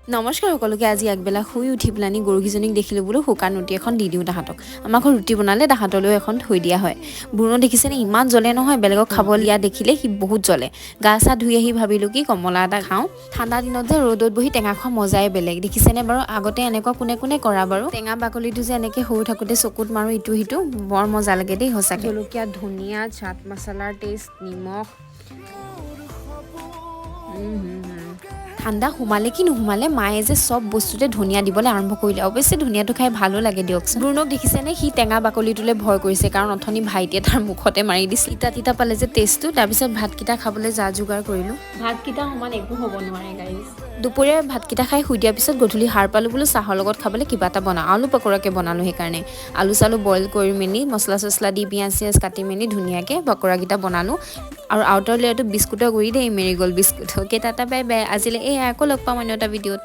নমস্কাৰ সকলোকে আজি আগবেলা শুই উঠি পেলানি গৰুকেইজনীক দেখিলোঁ বোলো শুকান ৰুটি এখন দি দিওঁ তাহাঁতক আমাৰ ঘৰত ৰুটি বনালে তাহাঁতলৈও এখন থৈ দিয়া হয় বুঢ়ো দেখিছেনে ইমান জ্বলে নহয় বেলেগক খাব দিয়া দেখিলে সি বহুত জ্বলে গা চা ধুই আহি ভাবিলোঁ কি কমলা এটা খাওঁ ঠাণ্ডা দিনত যে ৰ'দত বহি টেঙা খোৱা মজাই বেলেগ দেখিছেনে বাৰু আগতে এনেকুৱা কোনে কৰা বাৰু টেঙা বাকলিটো যে এনেকৈ সৰু থাকোঁতে চকুত মাৰোঁ ইটো সিটো বৰ মজা লাগে দেই সঁচাকৈ জলকীয়া ধনিয়া চাট মছলাৰ টেষ্ট নিমখ ঠাণ্ডা সোমালে কি নোসোমালে মায়ে যে চব বস্তুতে ধনিয়া দিবলৈ আৰম্ভ কৰিলে অৱশ্যে ধনিয়াটো খাই ভালো লাগে দিয়কচোন ব্ৰুণক দেখিছেনে সি টেঙা বাকলিটোলৈ ভয় কৰিছে কাৰণ অথনি ভাইটিয়ে তাৰ মুখতে মাৰি দিছে তিতা পালে যে টেষ্টটো তাৰপিছত ভাতকেইটা খাবলৈ যা যোগাৰ কৰিলোঁ ভাতকেইটা সমান একো হ'ব নোৱাৰে গাইজ দুপৰীয়া ভাতকেইটা খাই শুই দিয়াৰ পিছত গধূলি সাৰ পালোঁ বোলো চাহৰ লগত খাবলৈ কিবা এটা বনাওঁ আলু পকৰাকে বনালোঁ সেইকাৰণে আলু চালু বইল কৰি মেলি মছলা চছলা দি পিঁয়াজ চিয়াজ কাটি মেলি ধুনীয়াকৈ পকৰাকেইটা বনালোঁ আৰু আউটাৰ লেয়াৰটো বিস্কুটৰ গুৰি দেই Marigold biscuit okay tata bye bye আজিলৈ আকৌ লগ পাম অন্য এটা ভিডিঅ'ত